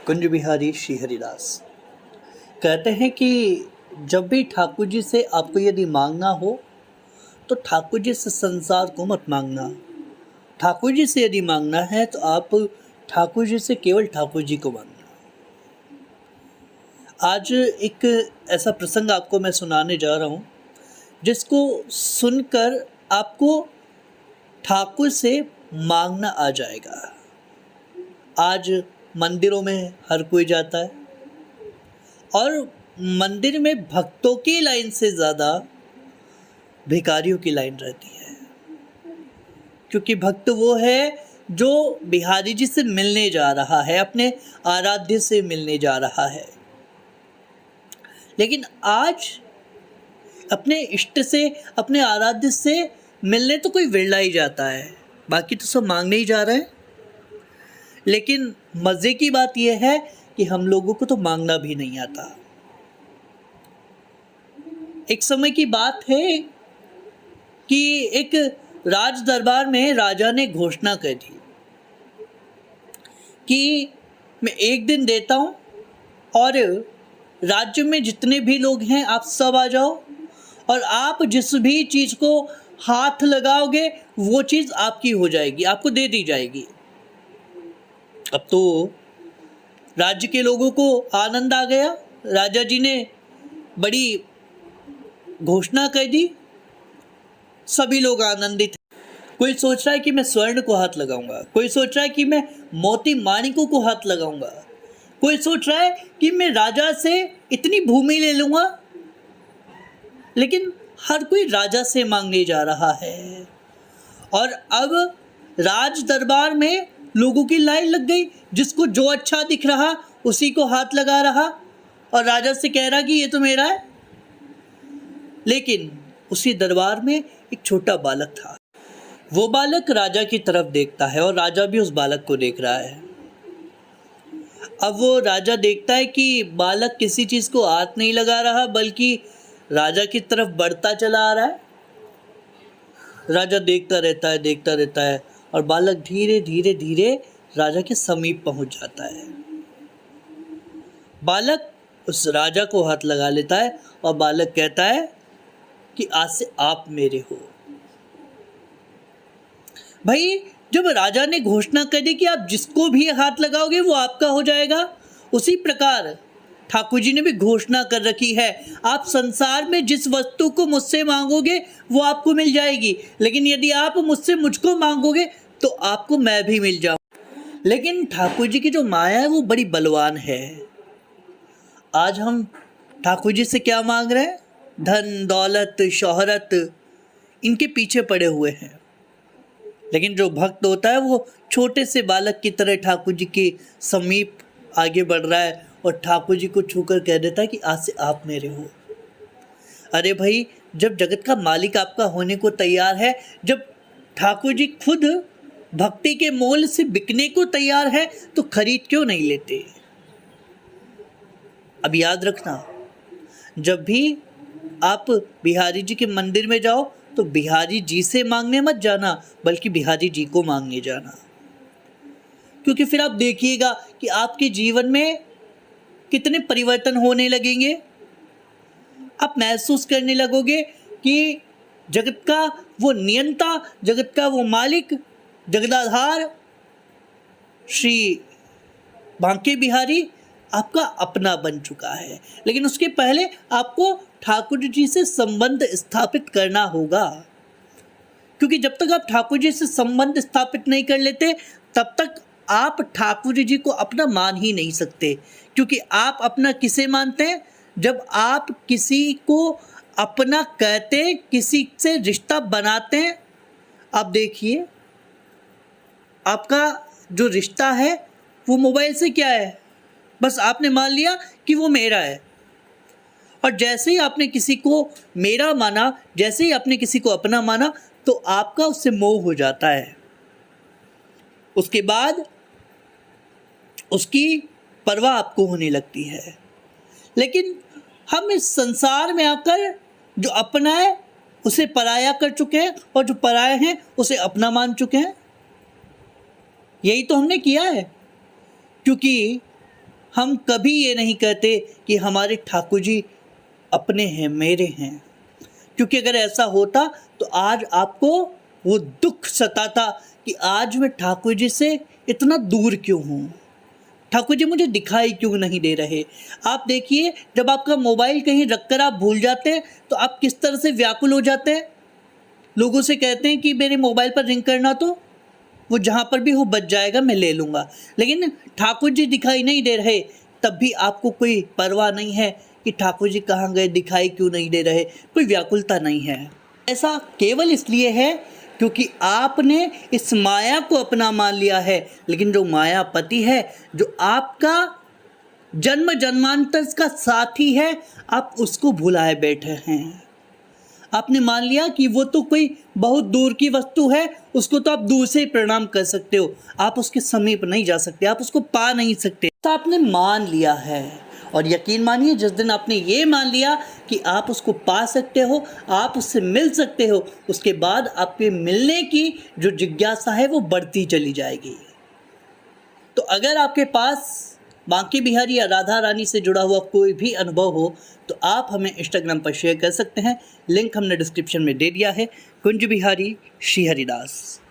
कुंज बिहारी श्री हरिदास कहते हैं कि जब भी ठाकुर जी से आपको यदि मांगना हो तो ठाकुर जी से संसार को मत मांगना। ठाकुर जी से यदि मांगना है तो आप ठाकुर जी से केवल ठाकुर जी को मांगना। आज एक ऐसा प्रसंग आपको मैं सुनाने जा रहा हूँ जिसको सुनकर आपको ठाकुर से मांगना आ जाएगा। आज मंदिरों में हर कोई जाता है और मंदिर में भक्तों की लाइन से ज़्यादा भिखारियों की लाइन रहती है, क्योंकि भक्त वो है जो बिहारी जी से मिलने जा रहा है, अपने आराध्य से मिलने जा रहा है। लेकिन आज अपने इष्ट से, अपने आराध्य से मिलने तो कोई विरला ही जाता है, बाकी तो सब मांगने ही जा रहे हैं। लेकिन मज़े की बात यह है कि हम लोगों को तो मांगना भी नहीं आता। एक समय की बात है कि एक राज दरबार में राजा ने घोषणा कर दी कि मैं एक दिन देता हूँ और राज्य में जितने भी लोग हैं आप सब आ जाओ, और आप जिस भी चीज़ को हाथ लगाओगे वो चीज़ आपकी हो जाएगी, आपको दे दी जाएगी। अब तो राज्य के लोगों को आनंद आ गया। राजा जी ने बड़ी घोषणा कर दी, सभी लोग आनंदित हैं। कोई सोच रहा है कि मैं स्वर्ण को हाथ लगाऊंगा, कोई सोच रहा है कि मैं मोती माणिकों को हाथ लगाऊंगा, कोई सोच रहा है कि मैं राजा से इतनी भूमि ले लूँगा। लेकिन हर कोई राजा से मांगने जा रहा है और अब राज दरबार में लोगों की लाइन लग गई। जिसको जो अच्छा दिख रहा उसी को हाथ लगा रहा और राजा से कह रहा कि ये तो मेरा है। लेकिन उसी दरबार में एक छोटा बालक था। वो बालक राजा की तरफ देखता है और राजा भी उस बालक को देख रहा है। अब वो राजा देखता है कि बालक किसी चीज़ को हाथ नहीं लगा रहा, बल्कि राजा की तरफ बढ़ता चला आ रहा है। राजा देखता रहता है और बालक धीरे धीरे धीरे राजा के समीप पहुंच जाता है। बालक उस राजा को हाथ लगा लेता है और बालक कहता है कि आज से आप मेरे हो। भाई, जब राजा ने घोषणा कर दी कि आप जिसको भी हाथ लगाओगे वो आपका हो जाएगा, उसी प्रकार ठाकुर जी ने भी घोषणा कर रखी है, आप संसार में जिस वस्तु को मुझसे मांगोगे वो आपको मिल जाएगी, लेकिन यदि आप मुझसे मुझको मांगोगे तो आपको मैं भी मिल जाऊँ। लेकिन ठाकुर जी की जो माया है वो बड़ी बलवान है। आज हम ठाकुर जी से क्या मांग रहे हैं? धन, दौलत, शोहरत, इनके पीछे पड़े हुए हैं। लेकिन जो भक्त होता है वो छोटे से बालक की तरह ठाकुर जी के समीप आगे बढ़ रहा है और ठाकुर जी को छूकर कह देता है कि आज से आप मेरे हो। अरे भाई, जब जगत का मालिक आपका होने को तैयार है, जब ठाकुर जी खुद भक्ति के मोल से बिकने को तैयार है, तो खरीद क्यों नहीं लेते? अब याद रखना, जब भी आप बिहारी जी के मंदिर में जाओ तो बिहारी जी से मांगने मत जाना, बल्कि बिहारी जी को मांगने जाना। क्योंकि फिर आप देखिएगा कि आपके जीवन में कितने परिवर्तन होने लगेंगे। आप महसूस करने लगोगे कि जगत का वो नियंता, जगत का वो मालिक, जगदाधार श्री बांके बिहारी आपका अपना बन चुका है। लेकिन उसके पहले आपको ठाकुर जी से संबंध स्थापित करना होगा, क्योंकि जब तक आप ठाकुर जी से संबंध स्थापित नहीं कर लेते तब तक आप ठाकुर जी को अपना मान ही नहीं सकते। क्योंकि आप अपना किसे मानते हैं? जब आप किसी को अपना कहते हैं, किसी से रिश्ता बनाते हैं। आप देखिए, आपका जो रिश्ता है वो मोबाइल से क्या है? बस आपने मान लिया कि वो मेरा है, और जैसे ही आपने किसी को मेरा माना, जैसे ही आपने किसी को अपना माना, तो आपका उससे मोह हो जाता है। उसके बाद उसकी परवाह आपको होने लगती है। लेकिन हम इस संसार में आकर जो अपना है उसे पराया कर चुके हैं, और जो पराया हैं उसे अपना मान चुके हैं। यही तो हमने किया है, क्योंकि हम कभी ये नहीं कहते कि हमारे ठाकुर जी अपने हैं, मेरे हैं, क्योंकि अगर ऐसा होता तो आज आपको वो दुख सताता कि आज मैं ठाकुर जी से इतना दूर क्यों हूँ, ठाकुर जी मुझे दिखाई क्यों नहीं दे रहे। आप देखिए, जब आपका मोबाइल कहीं रखकर आप भूल जाते हैं तो आप किस तरह से व्याकुल हो जाते हैं। लोगों से कहते हैं कि मेरे मोबाइल पर रिंग करना, तो वो जहाँ पर भी हो बच जाएगा, मैं ले लूँगा। लेकिन ठाकुर जी दिखाई नहीं दे रहे, तब भी आपको कोई परवाह नहीं है कि ठाकुर जी कहाँ गए, दिखाई क्यों नहीं दे रहे, कोई व्याकुलता नहीं है। ऐसा केवल इसलिए है क्योंकि आपने इस माया को अपना मान लिया है। लेकिन जो मायापति है, जो आपका जन्म जन्मांतर का साथी है, आप उसको भुलाए बैठे हैं। आपने मान लिया कि वो तो कोई बहुत दूर की वस्तु है, उसको तो आप दूर से ही प्रणाम कर सकते हो, आप उसके समीप नहीं जा सकते, आप उसको पा नहीं सकते। तो आपने मान लिया है, और यकीन मानिए जिस दिन आपने ये मान लिया कि आप उसको पा सकते हो, आप उससे मिल सकते हो, उसके बाद आपके मिलने की जो जिज्ञासा है वो बढ़ती चली जाएगी। तो अगर आपके पास बांके बिहारी या राधा रानी से जुड़ा हुआ कोई भी अनुभव हो तो आप हमें इंस्टाग्राम पर शेयर कर सकते हैं। लिंक हमने डिस्क्रिप्शन में दे दिया है। कुंज बिहारी श्री हरिदास।